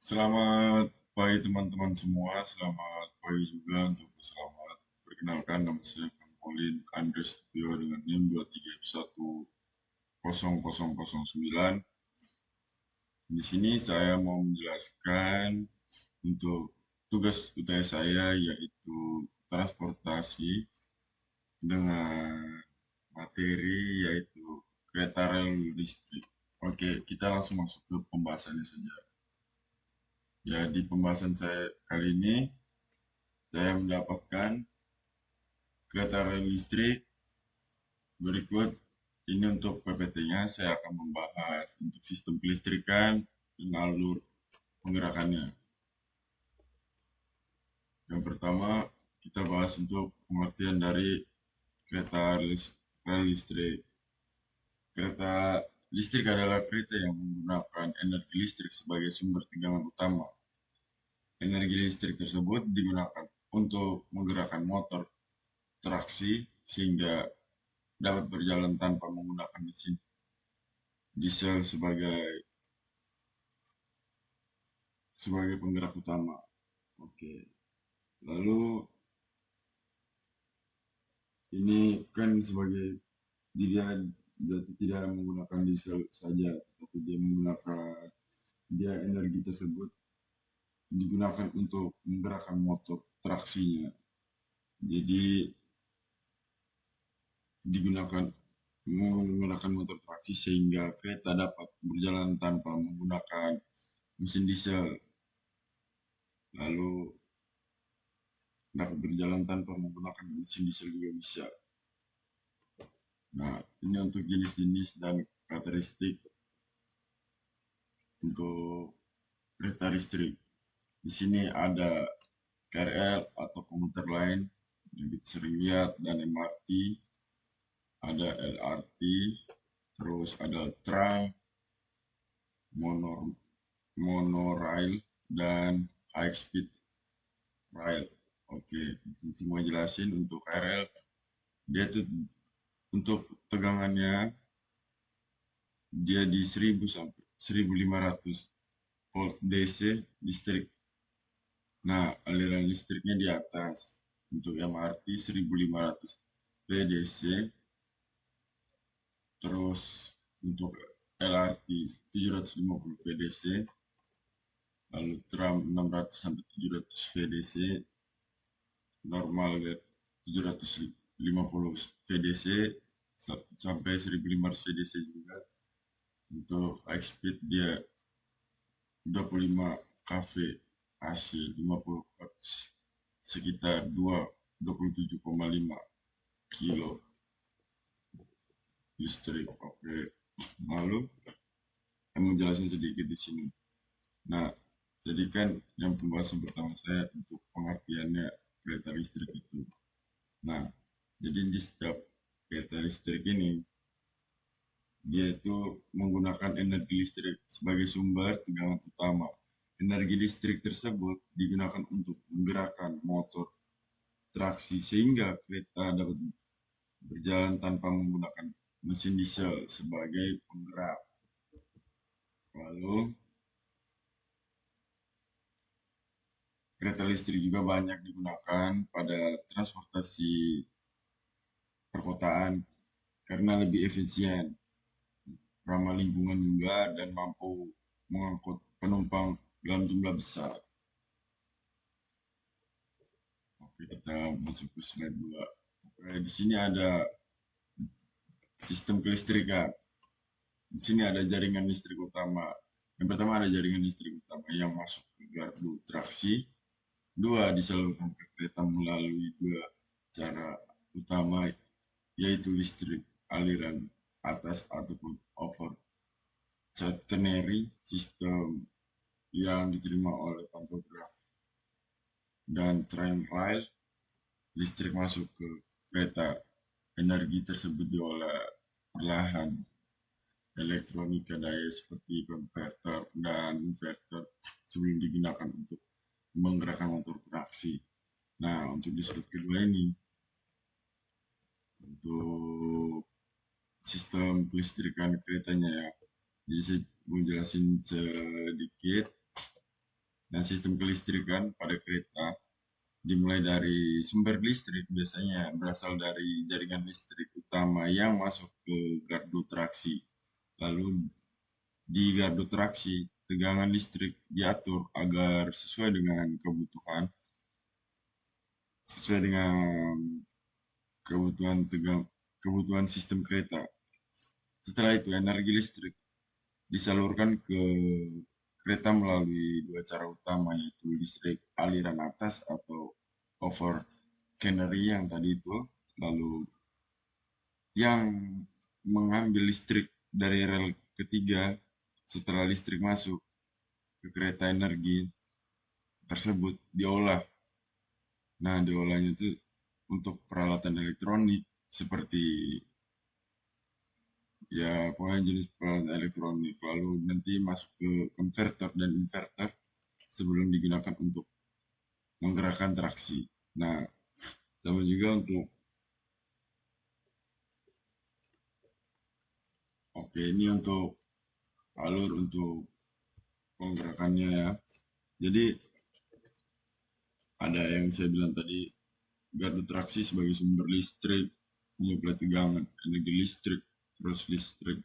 Selamat pagi teman-teman semua, selamat pagi juga untuk selamat. Perkenalkan nama saya Kang Pauline Andres Tio dengan NIM 2310009. Di sini saya mau menjelaskan untuk tugas UTS saya yaitu transportasi dengan materi yaitu kereta rel listrik. Oke, kita langsung masuk ke pembahasannya saja. Jadi pembahasan saya kali ini saya mendapatkan kereta rel listrik berikut. Ini untuk PPT-nya saya akan membahas untuk sistem kelistrikan dan alur penggerakannya. Yang pertama kita bahas untuk pengertian dari kereta rel listrik. Kereta listrik adalah kereta yang menggunakan energi listrik sebagai sumber tegangan utama. Energi listrik tersebut digunakan untuk menggerakkan motor traksi sehingga dapat berjalan tanpa menggunakan mesin diesel sebagai penggerak utama. Oke. Lalu ini kan sebagai dia tidak menggunakan diesel saja, tapi dia energi tersebut digunakan untuk menggerakkan motor traksinya. Jadi digunakan menggunakan motor traksi sehingga kereta dapat berjalan tanpa menggunakan mesin diesel. Lalu dapat berjalan tanpa menggunakan mesin diesel juga bisa. Nah, ini untuk jenis-jenis dan karakteristik untuk kereta listrik. Di sini ada KRL atau komuter lain yang kita sering lihat, dan MRT, ada LRT, terus ada tram, monorail, dan high speed rail. Oke, semua jelasin untuk KRL. Dia tuh untuk tegangannya dia di 1000 sampai 1500 volt DC listrik. Nah, aliran listriknya di atas. Untuk MRT 1500 VDC, terus untuk LRT 750 VDC, lalu tram 600 sampai 700 VDC, normal 750 VDC sampai 1500 VDC juga. Untuk high speed dia 25 kV AC 50 Hz sekitar 27,5 kilo listrik. Oke. Lalu saya mau jelasin sedikit di sini. Nah, jadi kan yang pembahasan pertama saya untuk pengertiannya kereta listrik itu. Nah, jadi di setiap kereta listrik ini dia itu menggunakan energi listrik sebagai sumber tegangan utama. Energi listrik tersebut digunakan untuk menggerakkan motor traksi sehingga kereta dapat berjalan tanpa menggunakan mesin diesel sebagai penggerak. Lalu kereta listrik juga banyak digunakan pada transportasi perkotaan karena lebih efisien, ramah lingkungan juga, dan mampu mengangkut penumpang dalam jumlah besar. Oke, kita masuk ke slide 2. Oke, di sini ada sistem kelistrikan. Di sini ada jaringan listrik utama. Yang pertama ada jaringan listrik utama yang masuk ke gardu traksi. Dua, disalurkan ke kereta melalui dua cara utama, yaitu listrik aliran atas ataupun over catenary sistem yang diterima oleh pantograf, dan train rail listrik masuk ke kereta. Energi tersebut diolah perlahan elektronika daya seperti konverter dan inverter sebelum digunakan untuk menggerakkan motor traksi. Nah, untuk di slide kedua ini, untuk sistem kelistrikan keretanya ya. Jadi saya mau jelasin sedikit. Dan sistem kelistrikan pada kereta dimulai dari sumber listrik biasanya berasal dari jaringan listrik utama yang masuk ke gardu traksi. Lalu di gardu traksi, tegangan listrik diatur agar sesuai dengan kebutuhan sistem kereta. Setelah itu energi listrik disalurkan ke kereta melalui dua cara utama, yaitu listrik aliran atas atau over canary yang tadi itu, lalu yang mengambil listrik dari rel ketiga setelah listrik masuk ke kereta energi tersebut diolah. Nah, diolahnya itu untuk peralatan elektronik seperti ya pokoknya jenis peralatan elektronik, lalu nanti masuk ke konverter dan inverter sebelum digunakan untuk menggerakkan traksi. Nah, sama juga untuk oke, ini untuk alur untuk penggerakannya ya. Jadi ada yang saya bilang tadi, gardu traksi sebagai sumber listrik, menyuplai tegangan energi listrik, terus listrik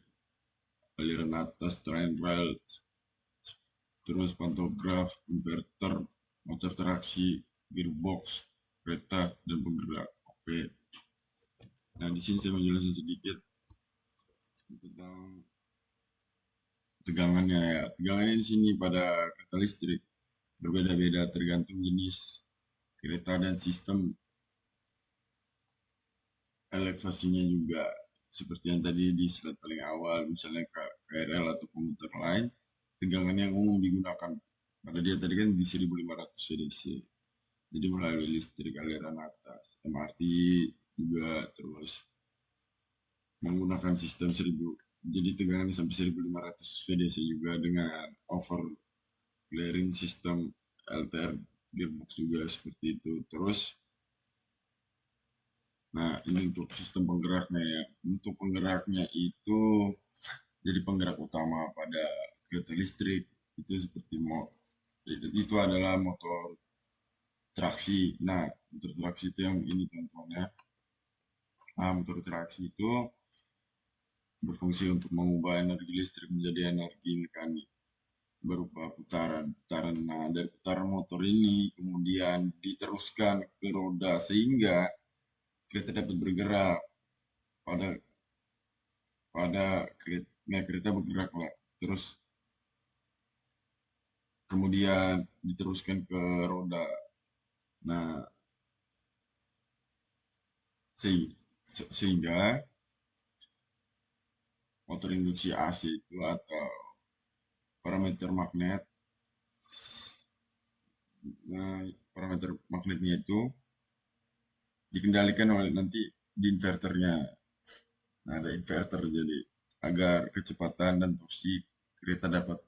aliran atas, train rail, terus pantograf, inverter, motor traksi, gearbox, kereta, dan penggerak. Oke. Nah, di sini saya menjelaskan sedikit tentang tegangannya ya. Tegangannya di sini pada kereta listrik berbeda-beda tergantung jenis kereta dan sistem elevasinya juga. Seperti yang tadi di slide paling awal, misalnya KRL atau komuter lain, tegangan yang umum digunakan pada dia tadi kan di 1500 VDC. Jadi melalui listrik aliran atas, MRT juga, terus menggunakan sistem 1000. Jadi tegangan sampai 1500 VDC juga dengan over clearing sistem LTR gearbox juga seperti itu. Terus, nah ini untuk sistem penggeraknya ya. Untuk penggeraknya itu jadi penggerak utama pada kereta listrik itu seperti itu adalah motor traksi. Nah, motor traksi itu yang ini contohnya. Nah, motor traksi itu berfungsi untuk mengubah energi listrik menjadi energi mekanik berupa putaran. Nah, dari putaran motor ini kemudian diteruskan ke roda sehingga kereta dapat bergerak pada pada kereta bergerak lah. Terus kemudian diteruskan ke roda. Nah, sehingga motor induksi AC itu atau parameter magnet, nah, parameter magnetnya itu dikendalikan oleh nanti di inverternya. Nah, ada inverter jadi agar kecepatan dan torsi kereta dapat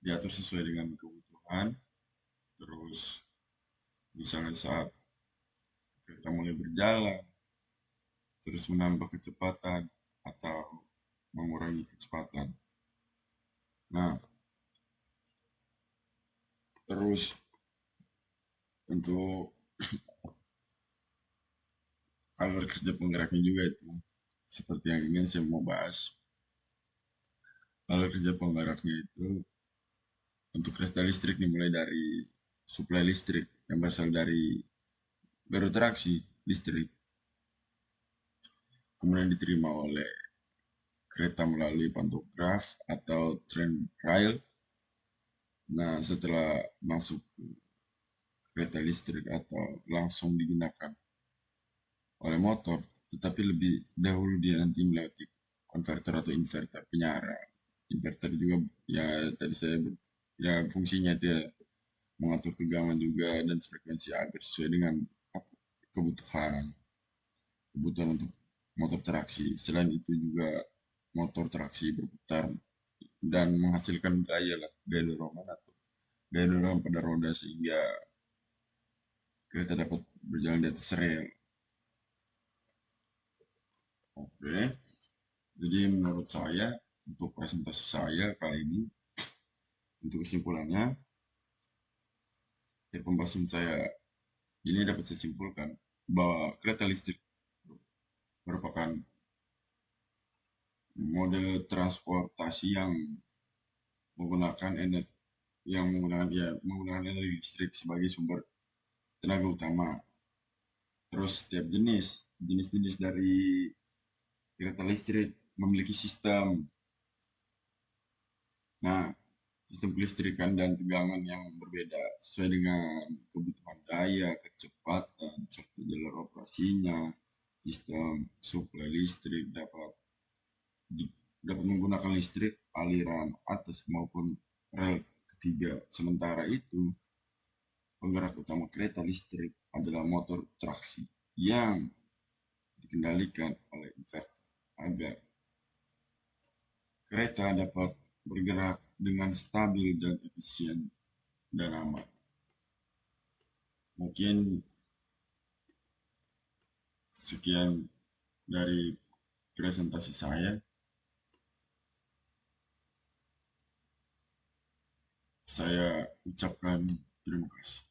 diatur sesuai dengan kebutuhan. Terus misalnya saat kereta mulai berjalan, terus menambah kecepatan atau mengurangi kecepatan. Nah, terus untuk alur kerja penggeraknya juga itu seperti yang ingin saya mau bahas. Alur kerja penggeraknya itu untuk kereta listrik dimulai dari suplai listrik yang berasal dari baru traksi listrik, kemudian diterima oleh kereta melalui pantograf atau train rail. Nah, setelah masuk ke kereta listrik atau langsung digunakan oleh motor, tetapi lebih dahulu dia nanti melewati konverter atau inverter penyara. Inverter juga ya tadi ya fungsinya dia mengatur tegangan juga dan frekuensi agar sesuai dengan kebutuhan kebutuhan untuk motor traksi. Selain itu juga motor traksi berputar dan menghasilkan gaya dorongan atau gaya dorongan pada roda sehingga kereta dapat berjalan di atas rel. Oke, jadi menurut saya untuk presentasi saya kali ini untuk kesimpulannya Dari pembahasan saya ini dapat saya simpulkan bahwa kereta listrik merupakan mode transportasi menggunakan energi menggunakan energi listrik sebagai sumber tenaga utama. Terus setiap jenis-jenis dari kereta listrik memiliki nah, sistem kelistrikan dan tegangan yang berbeda sesuai dengan kebutuhan daya, kecepatan, serta jalur operasinya. Sistem suplai listrik dapat menggunakan listrik aliran atas maupun rel ketiga. Sementara itu, penggerak utama kereta listrik adalah motor traksi yang dikendalikan oleh inverter agar kereta dapat bergerak dengan stabil dan efisien dan aman. Mungkin sekian dari presentasi saya. Saya ucapkan terima kasih.